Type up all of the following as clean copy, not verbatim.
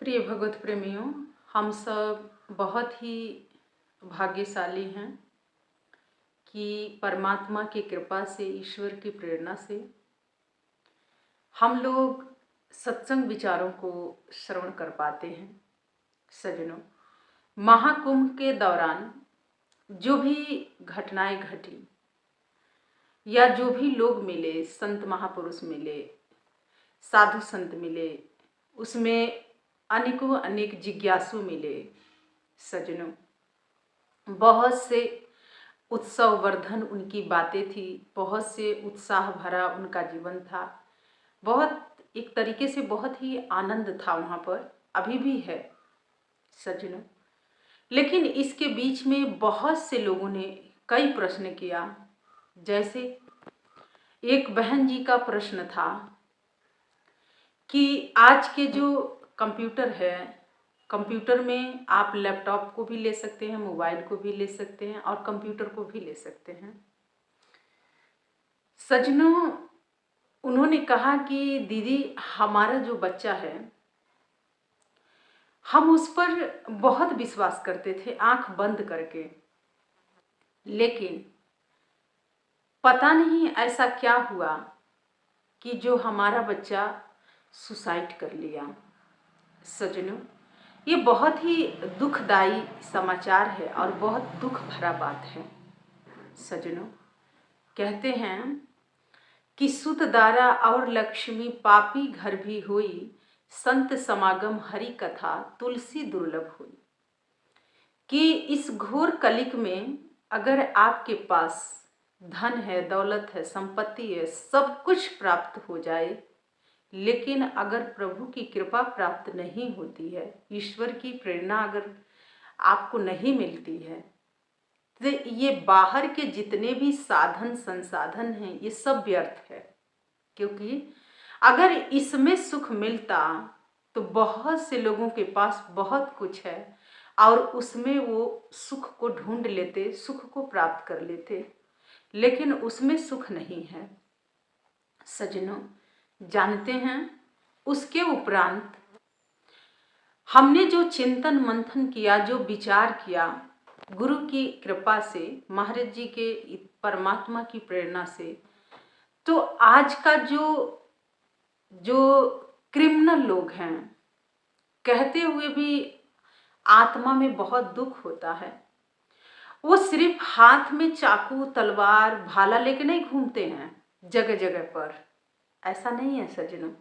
प्रिय भगवत प्रेमियों, हम सब बहुत ही भाग्यशाली हैं कि परमात्मा की कृपा से, ईश्वर की प्रेरणा से हम लोग सत्संग विचारों को श्रवण कर पाते हैं। सज्जनों, महाकुंभ के दौरान जो भी घटनाएं घटी या जो भी लोग मिले, संत महापुरुष मिले, साधु संत मिले, उसमें अनेकों अनेक जिज्ञासु मिले। सज्जनों, बहुत से उत्सववर्धन उनकी बातें थी, बहुत से उत्साह भरा उनका जीवन था, बहुत एक तरीके से बहुत ही आनंद था वहाँ पर, अभी भी है। सज्जनों, लेकिन इसके बीच में बहुत से लोगों ने कई प्रश्न किया। जैसे एक बहन जी का प्रश्न था कि आज के जो कंप्यूटर है, कंप्यूटर में आप लैपटॉप को भी ले सकते हैं, मोबाइल को भी ले सकते हैं और कंप्यूटर को भी ले सकते हैं। सज्जनों, उन्होंने कहा कि दीदी, हमारा जो बच्चा है, हम उस पर बहुत विश्वास करते थे आंख बंद करके, लेकिन पता नहीं ऐसा क्या हुआ कि जो हमारा बच्चा सुसाइड कर लिया। सज्जनों, ये बहुत ही दुखदाई समाचार है और बहुत दुख भरा बात है। सज्जनों, कहते हैं कि सुत दारा और लक्ष्मी पापी घर भी हुई, संत समागम हरि कथा तुलसी दुर्लभ हुई। कि इस घोर कलिक में अगर आपके पास धन है, दौलत है, संपत्ति है, सब कुछ प्राप्त हो जाए, लेकिन अगर प्रभु की कृपा प्राप्त नहीं होती है, ईश्वर की प्रेरणा अगर आपको नहीं मिलती है, तो ये बाहर के जितने भी साधन संसाधन हैं, ये सब व्यर्थ है। क्योंकि अगर इसमें सुख मिलता तो बहुत से लोगों के पास बहुत कुछ है और उसमें वो सुख को ढूंढ लेते, सुख को प्राप्त कर लेते, लेकिन उसमें सुख नहीं है। सज्जनों, जानते हैं, उसके उपरांत हमने जो चिंतन मंथन किया, जो विचार किया, गुरु की कृपा से, महाराज जी के परमात्मा की प्रेरणा से, तो आज का जो क्रिमिनल लोग हैं, कहते हुए भी आत्मा में बहुत दुख होता है। वो सिर्फ हाथ में चाकू, तलवार, भाला लेके नहीं घूमते हैं जगह जगह पर, ऐसा नहीं है। सज्जनों,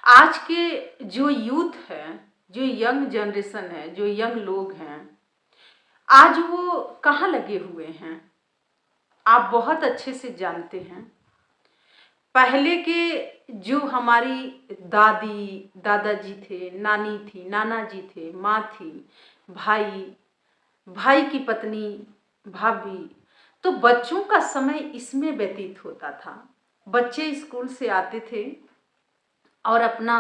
आज के जो यूथ है, जो यंग जनरेशन है, जो यंग लोग हैं, आज वो कहाँ लगे हुए हैं, आप बहुत अच्छे से जानते हैं। पहले के जो हमारी दादी दादाजी थे, नानी थी, नाना जी थे, माँ थी, भाई की पत्नी, भाभी, तो बच्चों का समय इसमें व्यतीत होता था। बच्चे स्कूल से आते थे और अपना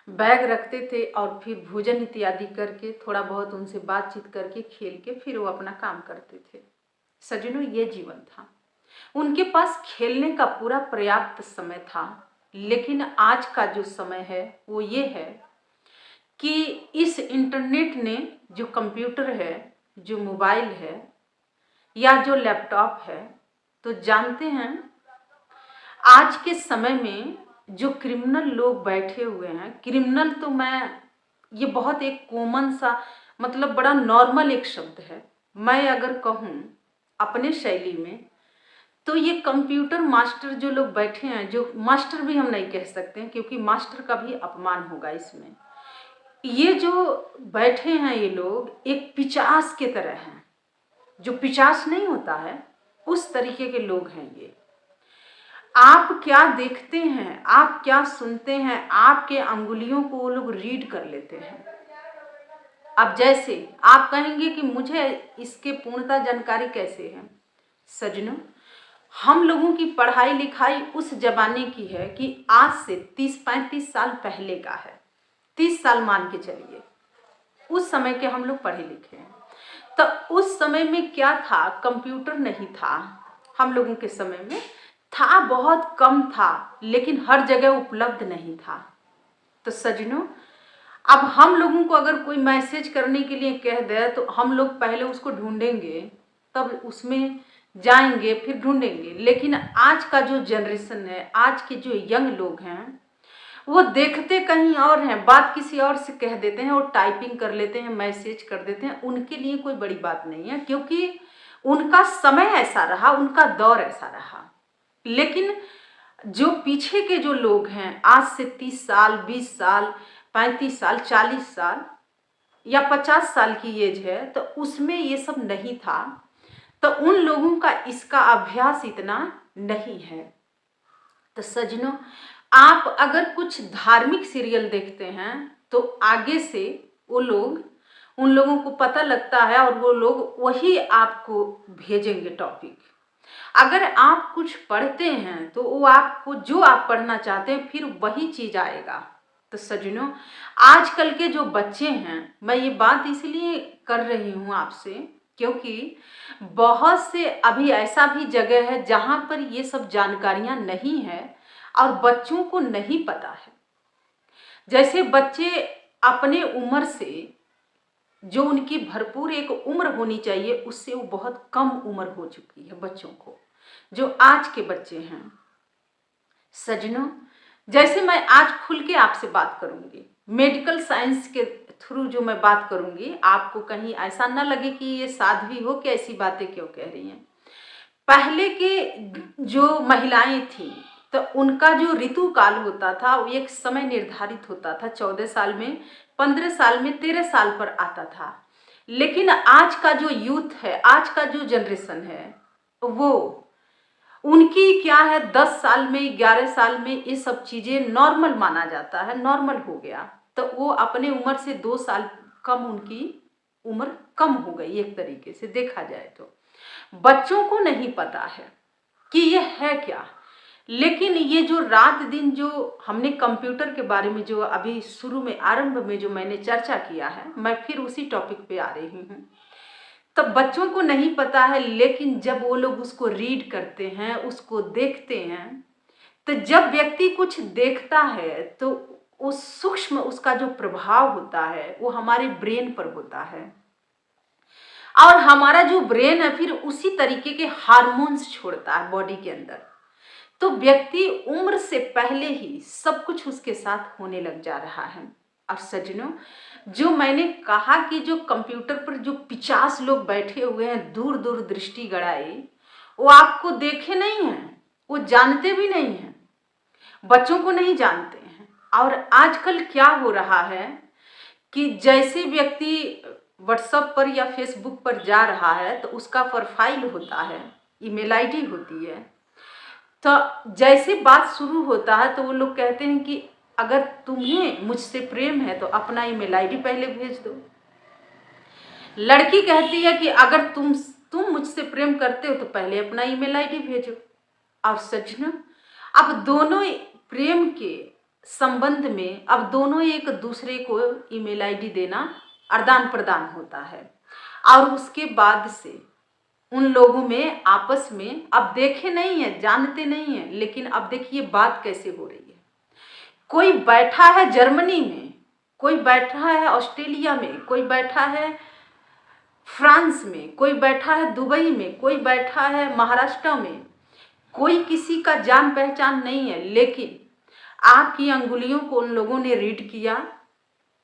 बैग रखते थे और फिर भोजन इत्यादि करके, थोड़ा बहुत उनसे बातचीत करके, खेल के फिर वो अपना काम करते थे। सज्जनों, ये जीवन था। उनके पास खेलने का पूरा पर्याप्त समय था। लेकिन आज का जो समय है वो ये है कि इस इंटरनेट ने, जो कंप्यूटर है, जो मोबाइल है या जो लैपटॉप है, तो जानते हैं आज के समय में जो क्रिमिनल लोग बैठे हुए हैं, क्रिमिनल तो ये बहुत एक कॉमन सा, मतलब बड़ा नॉर्मल एक शब्द है। मैं अगर कहूँ अपने शैली में, तो ये कंप्यूटर मास्टर जो लोग बैठे हैं, जो मास्टर भी हम नहीं कह सकते हैं क्योंकि मास्टर का भी अपमान होगा इसमें, ये जो बैठे हैं ये लोग एक पिशाच के तरह हैं। जो पिशाच नहीं होता है, उस तरीके के लोग हैं ये। आप क्या देखते हैं, आप क्या सुनते हैं, आपके अंगुलियों को वो लोग रीड कर लेते हैं। अब जैसे आप कहेंगे कि मुझे इसके पूर्णता जानकारी कैसे है। सज्जनों, हम लोगों की पढ़ाई लिखाई उस जमाने की है कि आज से 30-35 साल पहले का है। 30 साल मान के चलिए, उस समय के हम लोग पढ़े लिखे हैं। तो उस समय में क्या था, कंप्यूटर नहीं था। हम लोगों के समय में था, बहुत कम था, लेकिन हर जगह उपलब्ध नहीं था। तो सज्जनों, अब हम लोगों को अगर कोई मैसेज करने के लिए कह दे तो हम लोग पहले उसको ढूंढेंगे, तब उसमें जाएंगे, फिर ढूंढेंगे। लेकिन आज का जो जनरेशन है, आज के जो यंग लोग हैं, वो देखते कहीं और हैं, बात किसी और से कह देते हैं और टाइपिंग कर लेते हैं, मैसेज कर देते हैं। उनके लिए कोई बड़ी बात नहीं है, क्योंकि उनका समय ऐसा रहा, उनका दौर ऐसा रहा। लेकिन जो पीछे के जो लोग हैं, आज से 30 साल, 20 साल, 35 साल, 40 साल या 50 साल की एज है, तो उसमें ये सब नहीं था। तो उन लोगों का इसका अभ्यास इतना नहीं है। तो सज्जनों, आप अगर कुछ धार्मिक सीरियल देखते हैं तो आगे से वो लोग, उन लोगों को पता लगता है और वो लोग वही आपको भेजेंगे टॉपिक। अगर आप कुछ पढ़ते हैं तो वो आपको जो आप पढ़ना चाहते हैं फिर वही चीज आएगा। तो सज्जनों, आजकल के जो बच्चे हैं, मैं ये बात इसलिए कर रही हूँ आपसे क्योंकि बहुत से अभी ऐसा भी जगह है जहाँ पर ये सब जानकारियाँ नहीं है और बच्चों को नहीं पता है। जैसे बच्चे अपने उम्र से, जो उनकी भरपूर एक उम्र होनी चाहिए, उससे वो बहुत कम उम्र हो चुकी है बच्चों को, जो आज के बच्चे हैं। सज्जनों, जैसे मैं आज खुल के आपसे बात करूंगी, मेडिकल साइंस के थ्रू जो मैं बात करूंगी, आपको कहीं ऐसा ना लगे कि ये साध्वी हो कि ऐसी बातें क्यों कह रही हैं। पहले के जो महिलाएं थी तो उनका जो ऋतु काल होता था वो एक समय निर्धारित होता था, 14 साल में, 15 साल में, 13 साल पर आता था। लेकिन आज का जो यूथ है, आज का जो जनरेशन है, वो उनकी क्या है, 10 साल में, 11 साल में ये सब चीजें नॉर्मल माना जाता है, नॉर्मल हो गया। तो वो अपने उम्र से 2 साल कम, उनकी उम्र कम हो गई एक तरीके से देखा जाए तो। बच्चों को नहीं पता है कि ये है क्या। लेकिन ये जो रात दिन जो हमने कंप्यूटर के बारे में जो अभी शुरू में आरंभ में जो मैंने चर्चा किया है, मैं फिर उसी टॉपिक पे आ रही हूँ। तो बच्चों को नहीं पता है, लेकिन जब वो लोग उसको रीड करते हैं, उसको देखते हैं, तो जब व्यक्ति कुछ देखता है तो उस सूक्ष्म उसका जो प्रभाव होता है वो हमारे ब्रेन पर होता है। और हमारा जो ब्रेन है फिर उसी तरीके के हार्मोन्स छोड़ता है बॉडी के अंदर। तो व्यक्ति उम्र से पहले ही सब कुछ उसके साथ होने लग जा रहा है। और सज्जनों, जो मैंने कहा कि जो कंप्यूटर पर जो 50 लोग बैठे हुए हैं दूर दूर दृष्टि गड़ाए, वो आपको देखे नहीं हैं, वो जानते भी नहीं हैं, बच्चों को नहीं जानते हैं। और आजकल क्या हो रहा है कि जैसे व्यक्ति व्हाट्सएप पर या फेसबुक पर जा रहा है तो उसका प्रोफाइल होता है, ईमेल आईडी होती है। तो जैसे बात शुरू होता है तो वो लोग कहते हैं कि अगर तुम्हें मुझसे प्रेम है तो अपना ईमेल आईडी पहले भेज दो। लड़की कहती है कि अगर तुम मुझसे प्रेम करते हो तो पहले अपना ईमेल आईडी भेजो। और सज्जनों, अब दोनों प्रेम के संबंध में अब दोनों एक दूसरे को ईमेल आईडी देना आदान प्रदान होता है। और उसके बाद से उन लोगों में आपस में अब देखे नहीं है, जानते नहीं है, लेकिन अब देखिए बात कैसे हो रही है। कोई बैठा है जर्मनी में, कोई बैठा है ऑस्ट्रेलिया में, कोई बैठा है फ्रांस में, कोई बैठा है दुबई में, कोई बैठा है महाराष्ट्र में। कोई किसी का जान पहचान नहीं है, लेकिन आपकी अंगुलियों को उन लोगों ने रीड किया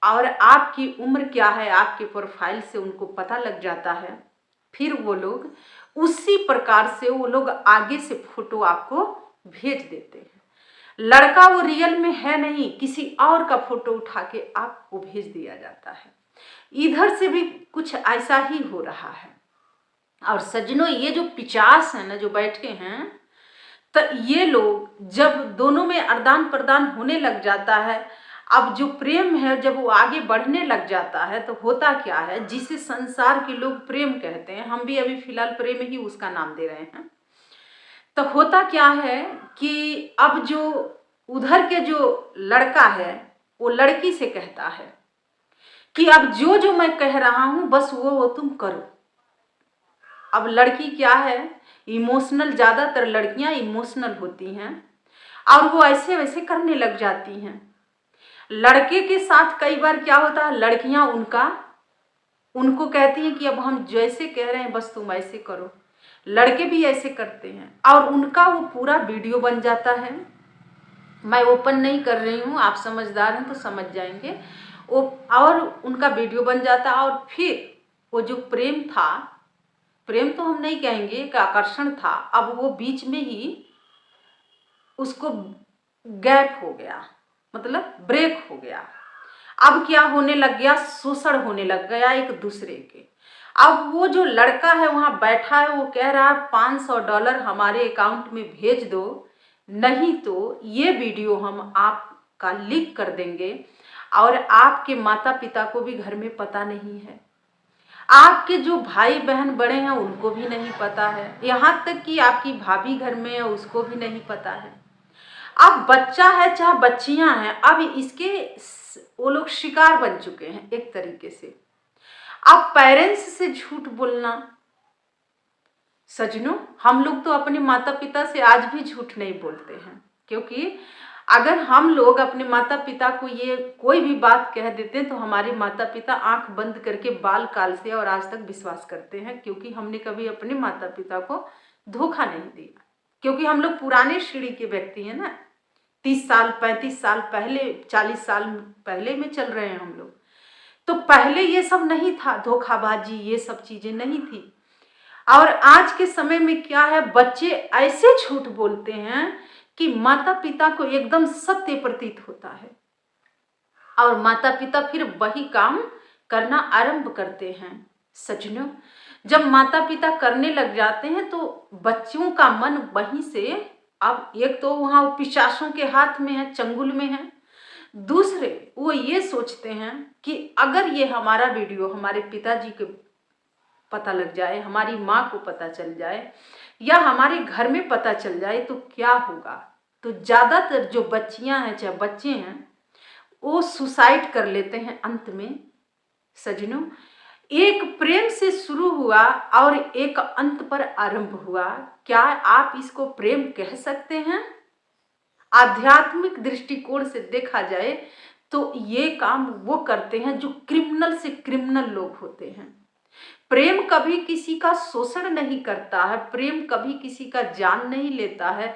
और आपकी उम्र क्या है आपके प्रोफाइल से उनको पता लग जाता है। फिर वो लोग उसी प्रकार से वो लोग आगे से फोटो आपको भेज देते हैं। लड़का वो रियल में है नहीं, किसी और का फोटो उठा के आपको भेज दिया जाता है। इधर से भी कुछ ऐसा ही हो रहा है। और सज्जनों, ये जो 50 है ना जो बैठे हैं, तो ये लोग जब दोनों में आदान प्रदान होने लग जाता है, अब जो प्रेम है जब वो आगे बढ़ने लग जाता है तो होता क्या है, जिसे संसार के लोग प्रेम कहते हैं, हम भी अभी फिलहाल प्रेम ही उसका नाम दे रहे हैं। तो होता क्या है कि अब जो उधर के जो लड़का है वो लड़की से कहता है कि अब जो जो मैं कह रहा हूं बस वो तुम करो। अब लड़की क्या है, इमोशनल, ज़्यादातर लड़कियां इमोशनल होती हैं और वो ऐसे वैसे करने लग जाती हैं। लड़के के साथ कई बार क्या होता है, लड़कियां उनको कहती हैं कि अब हम जैसे कह रहे हैं बस तुम ऐसे करो। लड़के भी ऐसे करते हैं और उनका वो पूरा वीडियो बन जाता है। मैं ओपन नहीं कर रही हूँ, आप समझदार हैं तो समझ जाएंगे। वो और उनका वीडियो बन जाता और फिर वो जो प्रेम था, प्रेम तो हम नहीं कहेंगे, एक आकर्षण था, अब वो बीच में ही उसको गैप हो गया, मतलब ब्रेक हो गया। अब क्या होने लग गया, शोषण होने लग गया एक दूसरे के। अब वो जो लड़का है वहाँ बैठा है, वो कह रहा है $500 हमारे अकाउंट में भेज दो, नहीं तो ये वीडियो हम आपका लीक कर देंगे और आपके माता पिता को भी घर में पता नहीं है, आपके जो भाई बहन बड़े हैं उनको भी नहीं पता है, यहाँ तक कि आपकी भाभी घर में है उसको भी नहीं पता है। अब बच्चा है चाहे बच्चियां हैं, अब इसके वो लोग शिकार बन चुके हैं एक तरीके से। अब पेरेंट्स से झूठ बोलना, सजनों हम लोग तो अपने माता पिता से आज भी झूठ नहीं बोलते हैं, क्योंकि अगर हम लोग अपने माता पिता को ये कोई भी बात कह देते हैं तो हमारे माता पिता आंख बंद करके बाल काल से और आज तक विश्वास करते हैं, क्योंकि हमने कभी अपने माता पिता को धोखा नहीं दिया, क्योंकि हम लोग पुराने श्रेणी के व्यक्ति हैं ना। 30 साल 35 साल पहले, 40 साल पहले में चल रहे हैं हम लोग। तो पहले ये सब नहीं था, धोखाबाजी ये सब चीजें नहीं थी। और आज के समय में क्या है, बच्चे ऐसे झूठ बोलते हैं कि माता पिता को एकदम सत्य प्रतीत होता है और माता पिता फिर वही काम करना आरंभ करते हैं। सजनों जब माता पिता करने लग जाते हैं तो बच्चों का मन वहीं से, अब एक तो वहाँ पिशाचों के हाथ में है, चंगुल में है, दूसरे वो ये सोचते हैं कि अगर ये हमारा वीडियो हमारे पिताजी के पता लग जाए, हमारी माँ को पता चल जाए या हमारे घर में पता चल जाए तो क्या होगा। तो ज़्यादातर जो बच्चियां हैं चाहे बच्चे हैं वो सुसाइड कर लेते हैं अंत में। सजनों एक प्रेम से शुरू हुआ और एक अंत पर आरंभ हुआ, क्या आप इसको प्रेम कह सकते हैं? आध्यात्मिक दृष्टिकोण से देखा जाए तो ये काम वो करते हैं जो क्रिमिनल से क्रिमिनल लोग होते हैं। प्रेम कभी किसी का शोषण नहीं करता है, प्रेम कभी किसी का जान नहीं लेता है,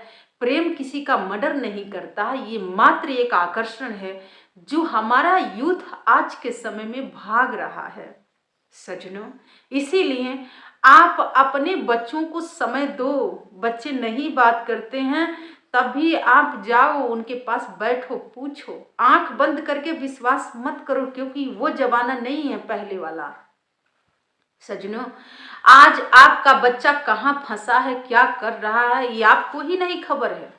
प्रेम किसी का मर्डर नहीं करता है। ये मात्र एक आकर्षण है जो हमारा यूथ आज के समय में भाग रहा है। सजनों इसीलिए आप अपने बच्चों को समय दो। बच्चे नहीं बात करते हैं तब भी आप जाओ उनके पास, बैठो, पूछो, आंख बंद करके विश्वास मत करो, क्योंकि वो जमाना नहीं है पहले वाला। सजनों आज आपका बच्चा कहाँ फंसा है, क्या कर रहा है, ये आपको ही नहीं खबर है।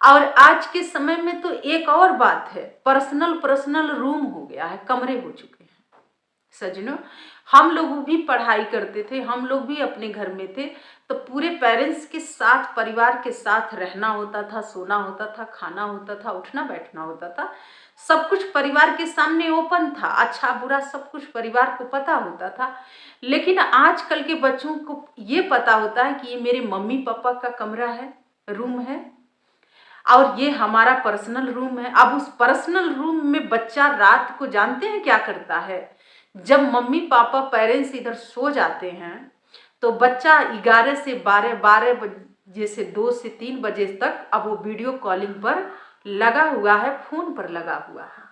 और आज के समय में तो एक और बात है, पर्सनल रूम हो गया है, कमरे हो चुके हैं। सजनों हम लोग भी पढ़ाई करते थे, हम लोग भी अपने घर में थे तो पूरे पेरेंट्स के साथ, परिवार के साथ रहना होता था, सोना होता था, खाना होता था, उठना बैठना होता था, सब कुछ परिवार के सामने ओपन था, अच्छा बुरा सब कुछ परिवार को पता होता था। लेकिन आजकल के बच्चों को ये पता होता है कि ये मेरे मम्मी पापा का कमरा है, रूम है और ये हमारा पर्सनल रूम है। अब उस पर्सनल रूम में बच्चा रात को जानते हैं क्या करता है, जब मम्मी पापा पेरेंट्स इधर सो जाते हैं तो बच्चा 11 से 12 बजे से 2 से 3 बजे तक अब वो वीडियो कॉलिंग पर लगा हुआ है, फोन पर लगा हुआ है।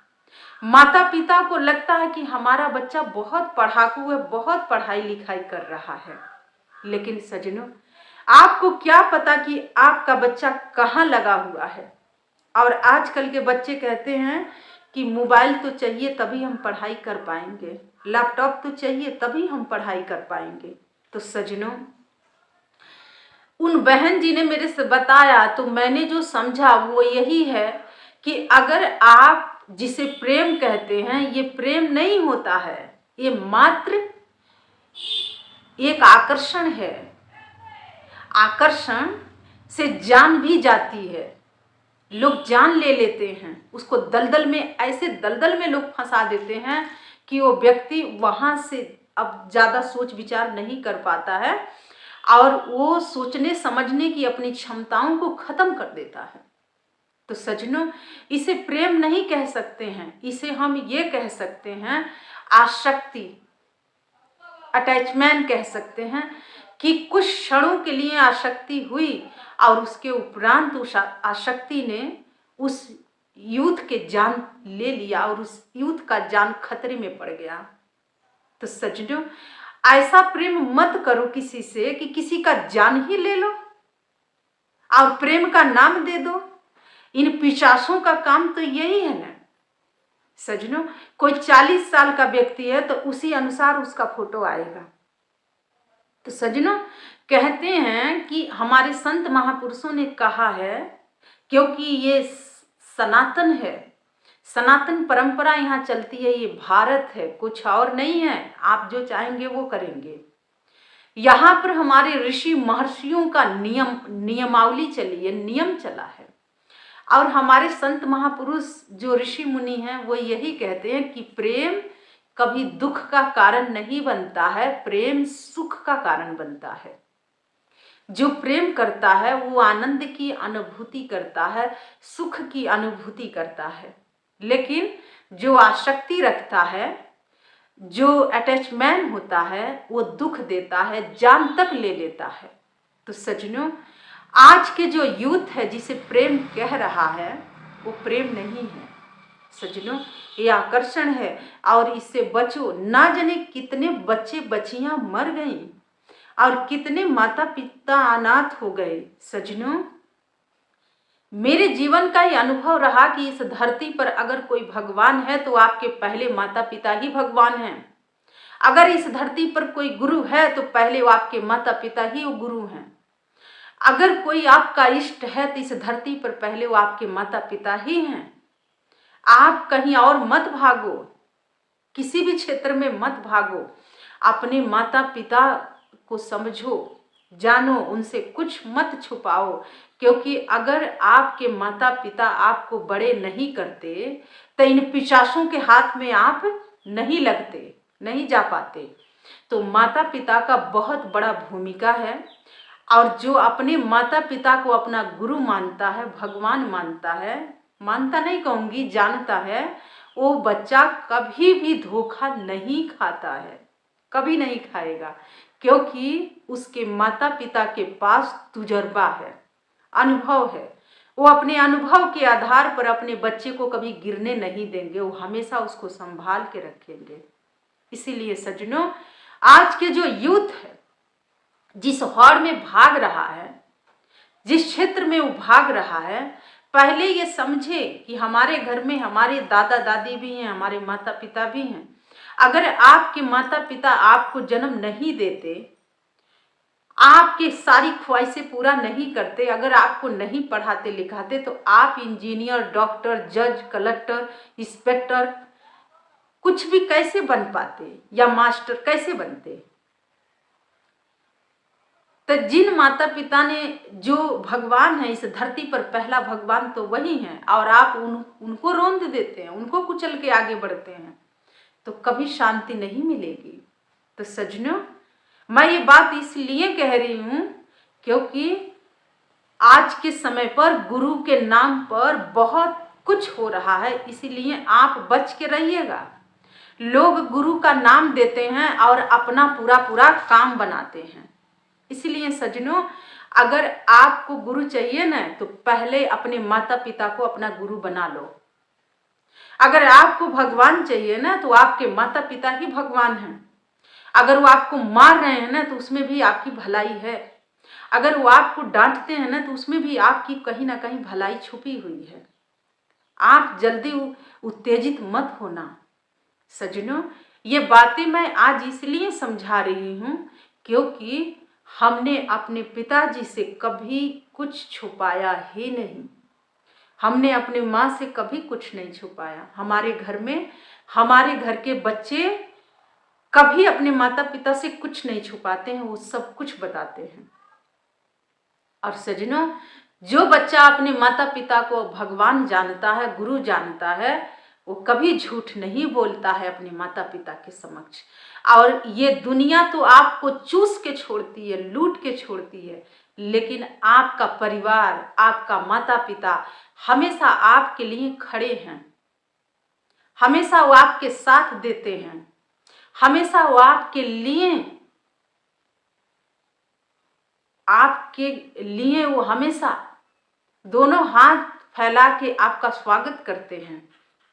माता पिता को लगता है कि हमारा बच्चा बहुत पढ़ाकू है, बहुत पढ़ाई लिखाई कर रहा है, लेकिन सजनों आपको क्या पता कि आपका बच्चा कहाँ लगा हुआ है। और आजकल के बच्चे कहते हैं कि मोबाइल तो चाहिए तभी हम पढ़ाई कर पाएंगे, लैपटॉप तो चाहिए तभी हम पढ़ाई कर पाएंगे। तो सजनों उन बहन जी ने मेरे से बताया तो मैंने जो समझा वो यही है कि अगर आप जिसे प्रेम कहते हैं, ये प्रेम नहीं होता है, ये मात्र एक आकर्षण है। आकर्षण से जान भी जाती है, लोग जान ले लेते हैं उसको, दलदल में, ऐसे दलदल में लोग फंसा देते हैं कि वो व्यक्ति वहाँ से अब ज़्यादा सोच विचार नहीं कर पाता है और वो सोचने समझने की अपनी क्षमताओं को ख़त्म कर देता है। तो सज्जनों, इसे प्रेम नहीं कह सकते हैं, इसे हम ये कह सकते हैं आसक्ति, अटैचमेंट कह सकते हैं कि कुछ क्षणों के लिए आसक्ति हुई और उसके उपरांत उस आसक्ति ने उस यूथ के जान ले लिया और उस यूथ का जान खतरे में पड़ गया। तो सज्जनों, ऐसा प्रेम मत करो किसी से कि किसी का जान ही ले लो और प्रेम का नाम दे दो। इन पिशाचों का काम तो यही है ना सज्जनों। कोई 40 साल का व्यक्ति है तो उसी अनुसार उसका फोटो आएगा। तो सज्जनों, कहते हैं कि हमारे संत महापुरुषों ने कहा है, क्योंकि ये सनातन है, सनातन परंपरा यहाँ चलती है, ये भारत है, कुछ और नहीं है। आप जो चाहेंगे वो करेंगे। यहाँ पर हमारे ऋषि महर्षियों का नियमावली चली है, नियम चला है। और हमारे संत महापुरुष जो ऋषि मुनि हैं वो यही कहते हैं कि प्रेम कभी दुख का कारण नहीं बनता है, प्रेम सुख का कारण बनता है। जो प्रेम करता है वो आनंद की अनुभूति करता है, सुख की अनुभूति करता है। लेकिन जो आसक्ति रखता है, जो अटैचमेंट होता है, वो दुख देता है, जान तक ले लेता है। तो सज्जनों, आज के जो यूथ है जिसे प्रेम कह रहा है वो प्रेम नहीं है सज्जनों, ये आकर्षण है। और इससे बचो। ना जाने कितने बच्चे बच्चियां मर गई और कितने माता पिता अनाथ हो गए। सज्जनों, मेरे जीवन का ये अनुभव रहा कि इस धरती पर अगर कोई भगवान है तो आपके पहले माता पिता ही भगवान हैं। अगर इस धरती पर कोई गुरु है तो पहले वो आपके माता पिता ही वो गुरु हैं। अगर कोई आपका इष्ट है तो इस धरती पर पहले वो आपके माता पिता ही हैं। आप कहीं और मत भागो, किसी भी क्षेत्र में मत भागो, अपने माता पिता को समझो, जानो, उनसे कुछ मत छुपाओ। क्योंकि अगर आपके माता पिता आपको बड़े नहीं करते तो इन पिशाचों के हाथ में आप नहीं लगते, नहीं जा पाते। तो माता पिता का बहुत बड़ा भूमिका है। और जो अपने माता पिता को अपना गुरु मानता है, भगवान मानता है, मानता नहीं कहूँगी, जानता है, वो बच्चा कभी भी धोखा नहीं खाता है, कभी नहीं खाएगा। क्योंकि उसके माता पिता के पास तजुर्बा है, अनुभव है। वो अपने अनुभव के आधार पर अपने बच्चे को कभी गिरने नहीं देंगे, वो हमेशा उसको संभाल के रखेंगे। इसीलिए सज्जनों, आज के जो यूथ है जिस हौड़ में भाग रहा है, जिस क्षेत्र में वो भाग रहा है, पहले ये समझे कि हमारे घर में हमारे दादा दादी भी हैं, हमारे माता पिता भी हैं। अगर आपके माता पिता आपको जन्म नहीं देते, आपकी सारी ख्वाहिशें पूरा नहीं करते, अगर आपको नहीं पढ़ाते लिखाते, तो आप इंजीनियर, डॉक्टर, जज, कलेक्टर, इंस्पेक्टर कुछ भी कैसे बन पाते, या मास्टर कैसे बनते। तो जिन माता पिता ने, जो भगवान है इस धरती पर, पहला भगवान तो वही हैं, और आप उनको रोंद देते हैं, उनको कुचल के आगे बढ़ते हैं, तो कभी शांति नहीं मिलेगी। तो सज्जनों, मैं ये बात इसलिए कह रही हूँ क्योंकि आज के समय पर गुरु के नाम पर बहुत कुछ हो रहा है, इसीलिए आप बच के रहिएगा। लोग गुरु का नाम देते हैं और अपना पूरा पूरा काम बनाते हैं। इसलिए सज्जनों, अगर आपको गुरु चाहिए ना तो पहले अपने माता पिता को अपना गुरु बना लो। अगर आपको भगवान चाहिए ना तो आपके माता पिता ही भगवान हैं। अगर वो आपको मार रहे हैं ना तो उसमें भी आपकी भलाई है। अगर वो आपको डांटते हैं ना तो उसमें भी आपकी कहीं ना कहीं भलाई छुपी हुई है। आप जल्दी उत्तेजित मत होना सज्जनों। ये बातें मैं आज इसलिए समझा रही हूँ क्योंकि हमने अपने पिताजी से कभी कुछ छुपाया ही नहीं। हमने अपने माँ से कभी कुछ नहीं छुपाया। हमारे घर में हमारे घर के बच्चे कभी अपने माता पिता से कुछ नहीं छुपाते हैं, वो सब कुछ बताते हैं। और सज्जनों, जो बच्चा अपने माता पिता को भगवान जानता है, गुरु जानता है, वो कभी झूठ नहीं बोलता है अपने माता पिता के समक्ष। और ये दुनिया तो आपको चूस के छोड़ती है, लूट के छोड़ती है, लेकिन आपका परिवार, आपका माता पिता हमेशा आपके लिए खड़े हैं, हमेशा वो आपके साथ देते हैं, हमेशा वो आपके लिए वो हमेशा दोनों हाथ फैला के आपका स्वागत करते हैं।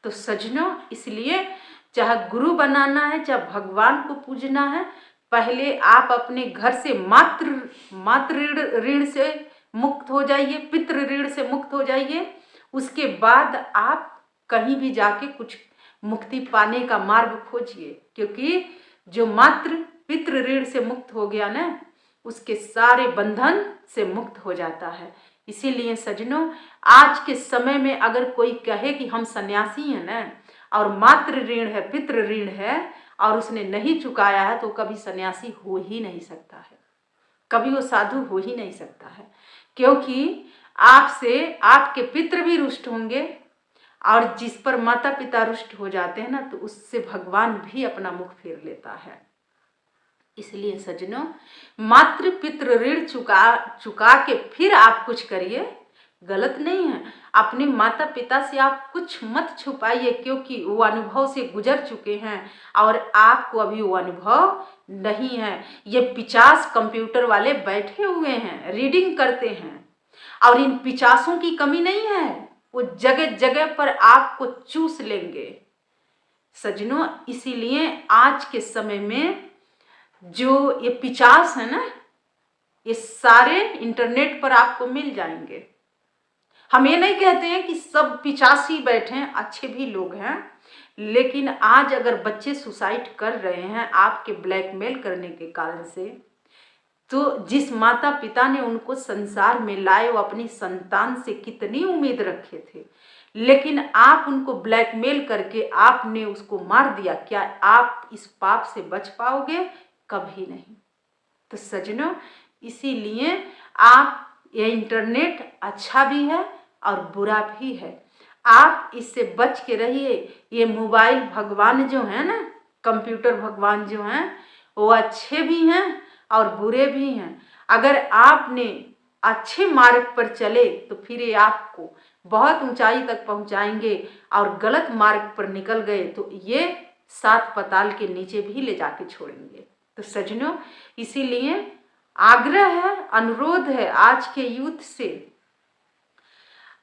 तो सजनों, इसलिए चाहे गुरु बनाना है, चाहे भगवान को पूजना है, पहले आप अपने घर से मातृ ऋण से मुक्त हो जाइए, पितृ ऋण से मुक्त हो जाइए। उसके बाद आप कहीं भी जाके कुछ मुक्ति पाने का मार्ग खोजिए, क्योंकि जो मातृ पितृ ऋण से मुक्त हो गया ना, उसके सारे बंधन से मुक्त हो जाता है। इसीलिए सजनों, आज के समय में अगर कोई कहे कि हम सन्यासी हैं ना, और मातृ ऋण है, पितृ ऋण है, और उसने नहीं चुकाया है, तो कभी सन्यासी हो ही नहीं सकता है, कभी वो साधु हो ही नहीं सकता है। क्योंकि आपसे आपके पितृ भी रुष्ट होंगे, और जिस पर माता पिता रुष्ट हो जाते हैं ना, तो उससे भगवान भी अपना मुख फेर लेता है। इसलिए सजनों, मातृ पितृ ऋण चुका के फिर आप कुछ करिए, गलत नहीं है। अपने माता पिता से आप कुछ मत छुपाइए, क्योंकि वो अनुभव से गुजर चुके हैं और आपको अभी वो अनुभव नहीं है। ये 50 कंप्यूटर वाले बैठे हुए हैं, रीडिंग करते हैं, और इन 50 की कमी नहीं है, वो जगह जगह पर आपको चूस लेंगे। सजनों, इसीलिए आज के समय में जो ये 50 है ना, ये सारे इंटरनेट पर आपको मिल जाएंगे। हम ये नहीं कहते हैं कि सब 50 ही बैठे हैं, अच्छे भी लोग हैं, लेकिन आज अगर बच्चे सुसाइड कर रहे हैं आपके ब्लैकमेल करने के कारण से, तो जिस माता पिता ने उनको संसार में लाए, वो अपनी संतान से कितनी उम्मीद रखे थे, लेकिन आप उनको ब्लैकमेल करके आपने उसको मार दिया। क्या आप इस पाप से बच पाओगे? कभी नहीं। तो सजनों, इसीलिए आप, ये इंटरनेट अच्छा भी है और बुरा भी है, आप इससे बच के रहिए। ये मोबाइल भगवान जो है ना, कंप्यूटर भगवान जो हैं, वो अच्छे भी हैं और बुरे भी हैं। अगर आपने अच्छे मार्ग पर चले तो फिर ये आपको बहुत ऊंचाई तक पहुंचाएंगे, और गलत मार्ग पर निकल गए तो ये 7 पाताल के नीचे भी ले जाके छोड़ेंगे। तो सजनों, इसीलिए आग्रह है, अनुरोध है आज के यूथ से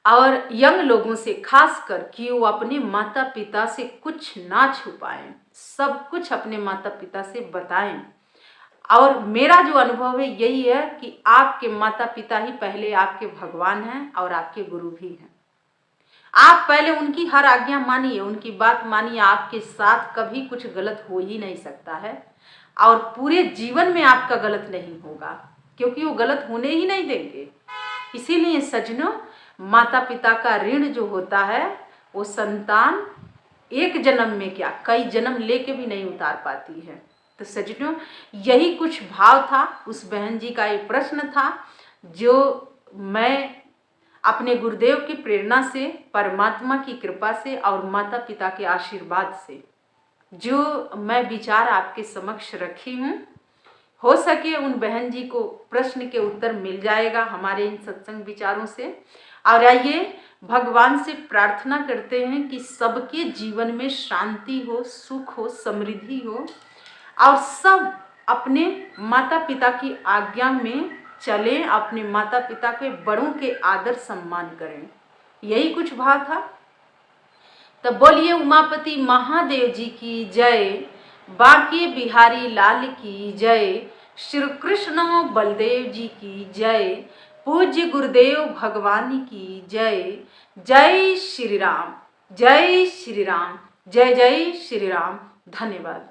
और यंग लोगों से खासकर, कि वो अपने माता पिता से कुछ ना छुपाएं, सब कुछ अपने माता पिता से बताएं। और मेरा जो अनुभव है यही है कि आपके माता पिता ही पहले आपके भगवान हैं और आपके गुरु भी हैं। आप पहले उनकी हर आज्ञा मानिए, उनकी बात मानिए, आपके साथ कभी कुछ गलत हो ही नहीं सकता है, और पूरे जीवन में आपका गलत नहीं होगा, क्योंकि वो गलत होने ही नहीं देंगे। इसीलिए सजनों, माता पिता का ऋण जो होता है, वो संतान एक जन्म में क्या, कई जन्म लेके भी नहीं उतार पाती है। तो सजनों, यही कुछ भाव था, उस बहन जी का ये प्रश्न था, जो मैं अपने गुरुदेव की प्रेरणा से, परमात्मा की कृपा से और माता पिता के आशीर्वाद से जो मैं विचार आपके समक्ष रखी हूँ। हो सके उन बहन जी को प्रश्न के उत्तर मिल जाएगा हमारे इन सत्संग विचारों से। और आइए भगवान से प्रार्थना करते हैं कि सबके जीवन में शांति हो, सुख हो, समृद्धि हो, और सब अपने माता पिता की आज्ञा में चलें, अपने माता पिता के बड़ों के आदर सम्मान करें। यही कुछ भाव था। तो बोलिए उमापति महादेव जी की जय, बांके बिहारी लाल की जय, श्री कृष्ण बलदेव जी की जय, पूज्य गुरुदेव भगवान की जय। जय श्री राम, जय श्री राम, जय जय श्री राम। धन्यवाद।